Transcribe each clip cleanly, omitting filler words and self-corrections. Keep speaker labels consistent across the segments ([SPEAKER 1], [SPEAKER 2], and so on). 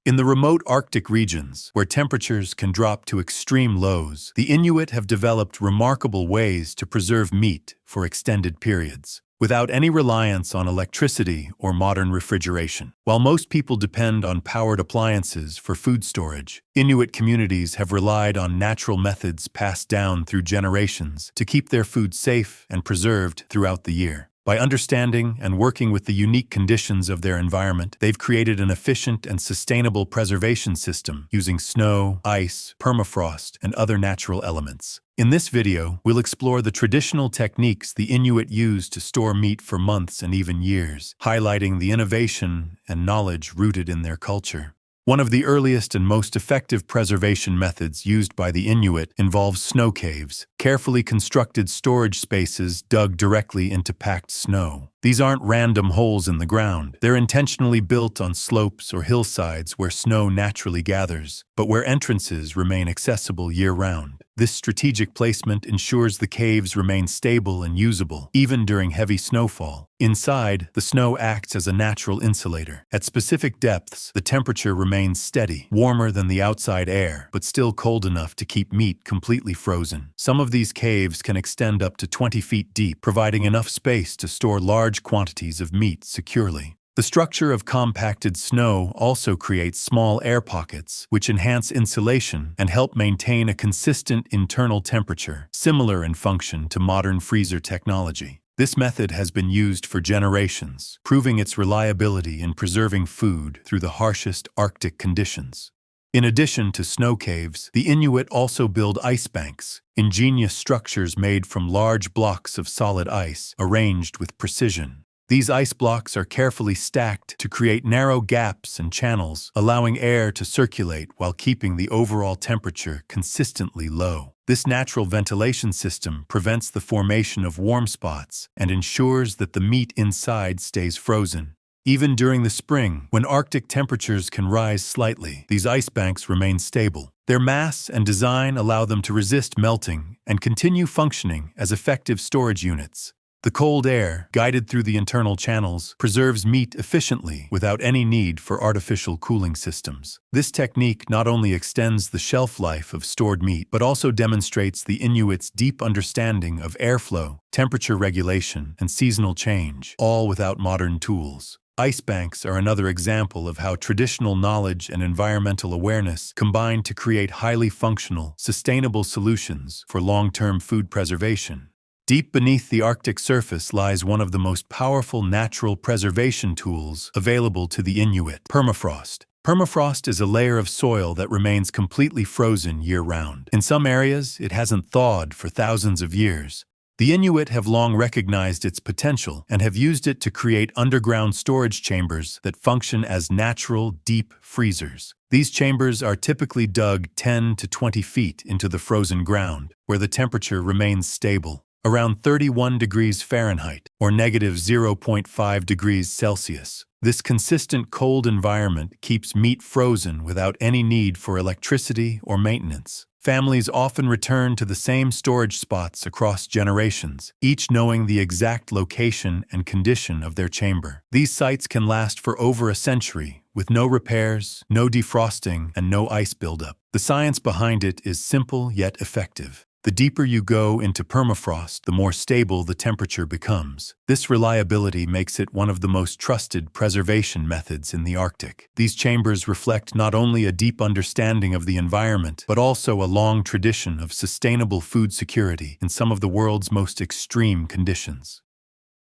[SPEAKER 1] In the remote Arctic regions, where temperatures can drop to extreme lows, the Inuit have developed remarkable ways to preserve meat for extended periods, without any reliance on electricity or modern refrigeration. While most people depend on powered appliances for food storage, Inuit communities have relied on natural methods passed down through generations to keep their food safe and preserved throughout the year. By understanding and working with the unique conditions of their environment, they've created an efficient and sustainable preservation system using snow, ice, permafrost, and other natural elements. In this video, we'll explore the traditional techniques the Inuit use to store meat for months and even years, highlighting the innovation and knowledge rooted in their culture. One of the earliest and most effective preservation methods used by the Inuit involves snow caves, carefully constructed storage spaces dug directly into packed snow. These aren't random holes in the ground. They're intentionally built on slopes or hillsides where snow naturally gathers, but where entrances remain accessible year-round. This strategic placement ensures the caves remain stable and usable, even during heavy snowfall. Inside, the snow acts as a natural insulator. At specific depths, the temperature remains steady, warmer than the outside air, but still cold enough to keep meat completely frozen. Some of these caves can extend up to 20 feet deep, providing enough space to store large quantities of meat securely. The structure of compacted snow also creates small air pockets, which enhance insulation and help maintain a consistent internal temperature, similar in function to modern freezer technology. This method has been used for generations, proving its reliability in preserving food through the harshest Arctic conditions. In addition to snow caves, the Inuit also build ice banks, ingenious structures made from large blocks of solid ice, arranged with precision. These ice blocks are carefully stacked to create narrow gaps and channels, allowing air to circulate while keeping the overall temperature consistently low. This natural ventilation system prevents the formation of warm spots and ensures that the meat inside stays frozen. Even during the spring, when Arctic temperatures can rise slightly, these ice banks remain stable. Their mass and design allow them to resist melting and continue functioning as effective storage units. The cold air, guided through the internal channels, preserves meat efficiently without any need for artificial cooling systems. This technique not only extends the shelf life of stored meat, but also demonstrates the Inuits' deep understanding of airflow, temperature regulation, and seasonal change, all without modern tools. Ice banks are another example of how traditional knowledge and environmental awareness combine to create highly functional, sustainable solutions for long-term food preservation. Deep beneath the Arctic surface lies one of the most powerful natural preservation tools available to the Inuit: permafrost. Permafrost is a layer of soil that remains completely frozen year-round. In some areas, it hasn't thawed for thousands of years. The Inuit have long recognized its potential and have used it to create underground storage chambers that function as natural, deep freezers. These chambers are typically dug 10 to 20 feet into the frozen ground, where the temperature remains stable, around 31 degrees Fahrenheit, or negative 0.5 degrees Celsius. This consistent cold environment keeps meat frozen without any need for electricity or maintenance. Families often return to the same storage spots across generations, each knowing the exact location and condition of their chamber. These sites can last for over a century, with no repairs, no defrosting, and no ice buildup. The science behind it is simple yet effective. The deeper you go into permafrost, the more stable the temperature becomes. This reliability makes it one of the most trusted preservation methods in the Arctic. These chambers reflect not only a deep understanding of the environment, but also a long tradition of sustainable food security in some of the world's most extreme conditions.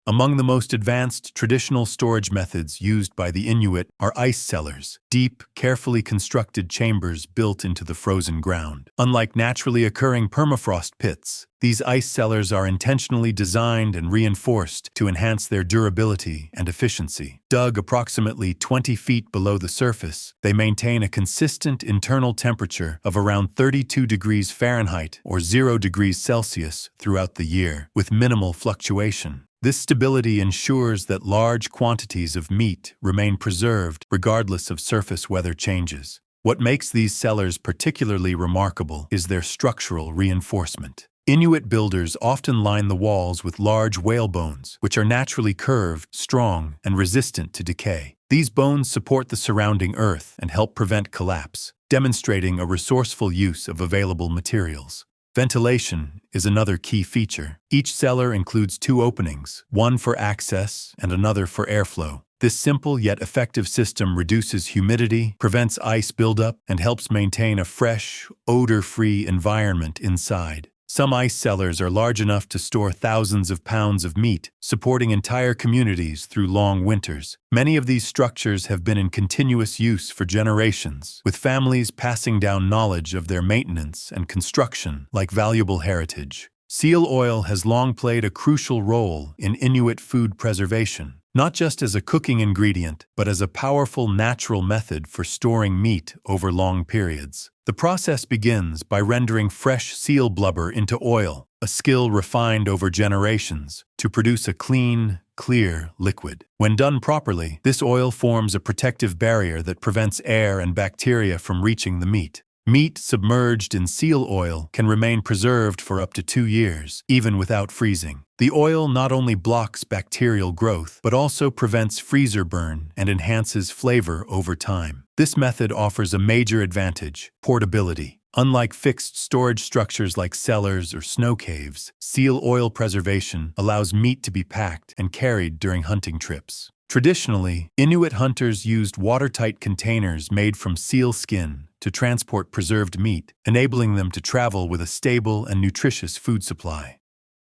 [SPEAKER 1] Among the most advanced traditional storage methods used by the Inuit are ice cellars, deep, carefully constructed chambers built into the frozen ground. Unlike naturally occurring permafrost pits, these ice cellars are intentionally designed and reinforced to enhance their durability and efficiency. Dug approximately 20 feet below the surface, they maintain a consistent internal temperature of around 32 degrees Fahrenheit or 0 degrees Celsius throughout the year, with minimal fluctuation. This stability ensures that large quantities of meat remain preserved regardless of surface weather changes. What makes these cellars particularly remarkable is their structural reinforcement. Inuit builders often line the walls with large whalebones, which are naturally curved, strong, and resistant to decay. These bones support the surrounding earth and help prevent collapse, demonstrating a resourceful use of available materials. Ventilation is another key feature. Each cellar includes two openings, one for access and another for airflow. This simple yet effective system reduces humidity, prevents ice buildup, and helps maintain a fresh, odor-free environment inside. Some ice cellars are large enough to store thousands of pounds of meat, supporting entire communities through long winters. Many of these structures have been in continuous use for generations, with families passing down knowledge of their maintenance and construction like valuable heritage. Seal oil has long played a crucial role in Inuit food preservation, not just as a cooking ingredient, but as a powerful natural method for storing meat over long periods. The process begins by rendering fresh seal blubber into oil, a skill refined over generations, to produce a clean, clear liquid. When done properly, this oil forms a protective barrier that prevents air and bacteria from reaching the meat. Meat submerged in seal oil can remain preserved for up to 2 years, even without freezing. The oil not only blocks bacterial growth, but also prevents freezer burn and enhances flavor over time. This method offers a major advantage: portability. Unlike fixed storage structures like cellars or snow caves, seal oil preservation allows meat to be packed and carried during hunting trips. Traditionally, Inuit hunters used watertight containers made from seal skin to transport preserved meat, enabling them to travel with a stable and nutritious food supply.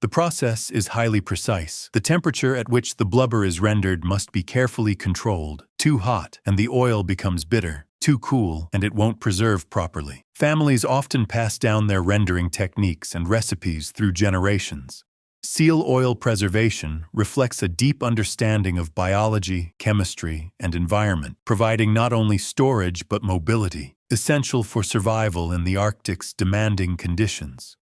[SPEAKER 1] The process is highly precise. The temperature at which the blubber is rendered must be carefully controlled. Too hot, and the oil becomes bitter. Too cool, and it won't preserve properly. Families often pass down their rendering techniques and recipes through generations. Seal oil preservation reflects a deep understanding of biology, chemistry, and environment, providing not only storage but mobility, essential for survival in the Arctic's demanding conditions.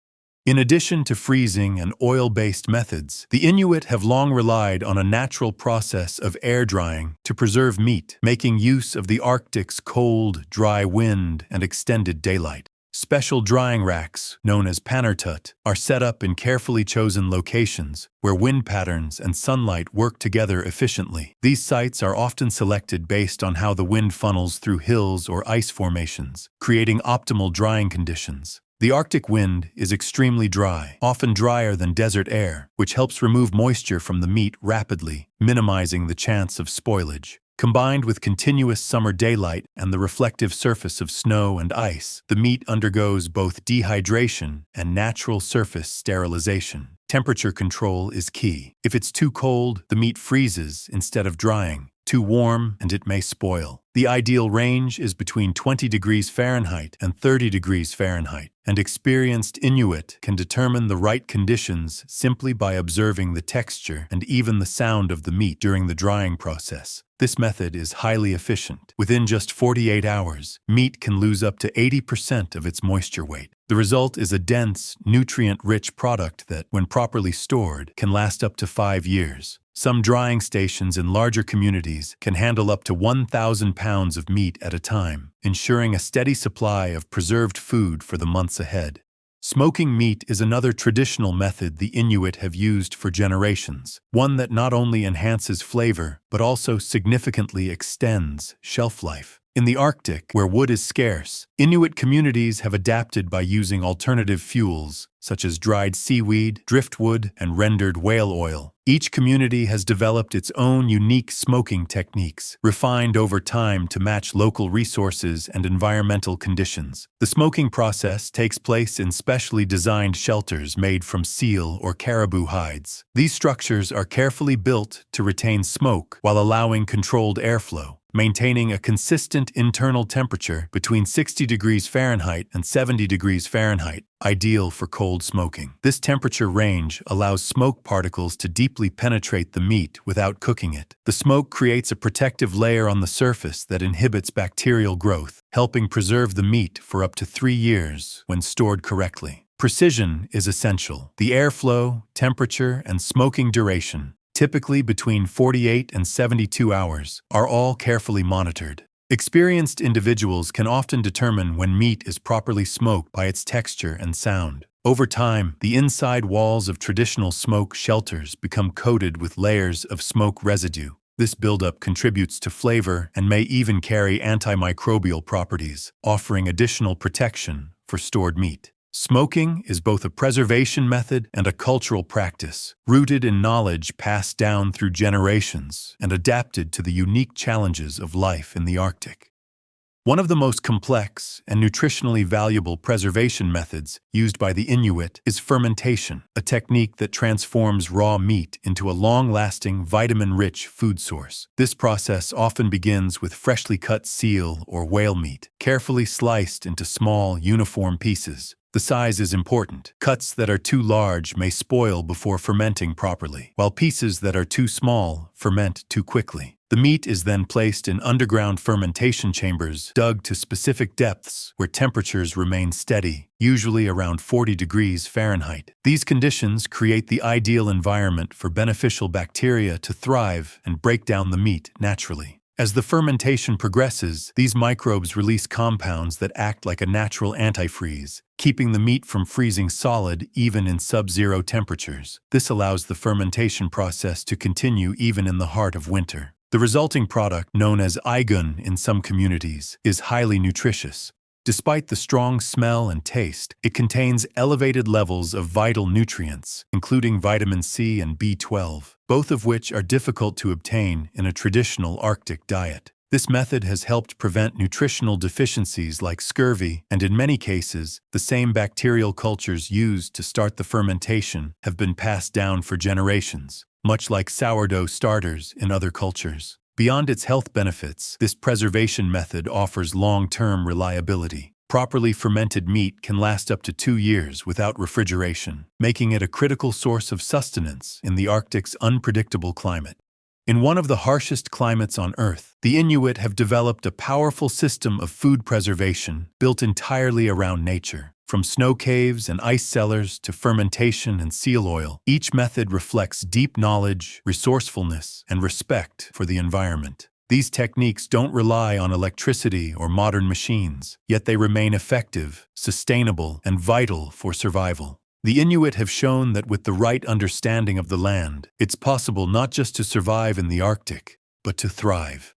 [SPEAKER 1] In addition to freezing and oil-based methods, the Inuit have long relied on a natural process of air drying to preserve meat, making use of the Arctic's cold, dry wind and extended daylight. Special drying racks, known as panartut, are set up in carefully chosen locations where wind patterns and sunlight work together efficiently. These sites are often selected based on how the wind funnels through hills or ice formations, creating optimal drying conditions. The Arctic wind is extremely dry, often drier than desert air, which helps remove moisture from the meat rapidly, minimizing the chance of spoilage. Combined with continuous summer daylight and the reflective surface of snow and ice, the meat undergoes both dehydration and natural surface sterilization. Temperature control is key. If it's too cold, the meat freezes instead of drying. Too warm, and it may spoil. The ideal range is between 20 degrees Fahrenheit and 30 degrees Fahrenheit, and experienced Inuit can determine the right conditions simply by observing the texture and even the sound of the meat during the drying process. This method is highly efficient. Within just 48 hours, meat can lose up to 80% of its moisture weight. The result is a dense, nutrient-rich product that, when properly stored, can last up to 5 years. Some drying stations in larger communities can handle up to 1,000 pounds of meat at a time, ensuring a steady supply of preserved food for the months ahead. Smoking meat is another traditional method the Inuit have used for generations, one that not only enhances flavor, but also significantly extends shelf life. In the Arctic, where wood is scarce, Inuit communities have adapted by using alternative fuels, such as dried seaweed, driftwood, and rendered whale oil. Each community has developed its own unique smoking techniques, refined over time to match local resources and environmental conditions. The smoking process takes place in specially designed shelters made from seal or caribou hides. These structures are carefully built to retain smoke while allowing controlled airflow, maintaining a consistent internal temperature between 60 degrees Fahrenheit and 70 degrees Fahrenheit, ideal for cold smoking. This temperature range allows smoke particles to deeply penetrate the meat without cooking it. The smoke creates a protective layer on the surface that inhibits bacterial growth, helping preserve the meat for up to 3 years when stored correctly. Precision is essential. The airflow, temperature, and smoking duration, typically between 48 and 72 hours, are all carefully monitored. Experienced individuals can often determine when meat is properly smoked by its texture and sound. Over time, the inside walls of traditional smoke shelters become coated with layers of smoke residue, This buildup contributes to flavor and may even carry antimicrobial properties, offering additional protection for stored meat. Smoking is both a preservation method and a cultural practice, rooted in knowledge passed down through generations and adapted to the unique challenges of life in the Arctic. One of the most complex and nutritionally valuable preservation methods used by the Inuit is fermentation, a technique that transforms raw meat into a long-lasting, vitamin-rich food source. This process often begins with freshly cut seal or whale meat, carefully sliced into small, uniform pieces. The size is important. Cuts that are too large may spoil before fermenting properly, while pieces that are too small ferment too quickly. The meat is then placed in underground fermentation chambers dug to specific depths where temperatures remain steady, usually around 40 degrees Fahrenheit. These conditions create the ideal environment for beneficial bacteria to thrive and break down the meat naturally. As the fermentation progresses, these microbes release compounds that act like a natural antifreeze, keeping the meat from freezing solid even in sub-zero temperatures. This allows the fermentation process to continue even in the heart of winter. The resulting product, known as igun in some communities, is highly nutritious. Despite the strong smell and taste, it contains elevated levels of vital nutrients, including vitamin C and B12, both of which are difficult to obtain in a traditional Arctic diet. This method has helped prevent nutritional deficiencies like scurvy, and in many cases, the same bacterial cultures used to start the fermentation have been passed down for generations, much like sourdough starters in other cultures. Beyond its health benefits, this preservation method offers long-term reliability. Properly fermented meat can last up to 2 years without refrigeration, making it a critical source of sustenance in the Arctic's unpredictable climate. In one of the harshest climates on Earth, the Inuit have developed a powerful system of food preservation built entirely around nature. From snow caves and ice cellars to fermentation and seal oil, each method reflects deep knowledge, resourcefulness, and respect for the environment. These techniques don't rely on electricity or modern machines, yet they remain effective, sustainable, and vital for survival. The Inuit have shown that with the right understanding of the land, it's possible not just to survive in the Arctic, but to thrive.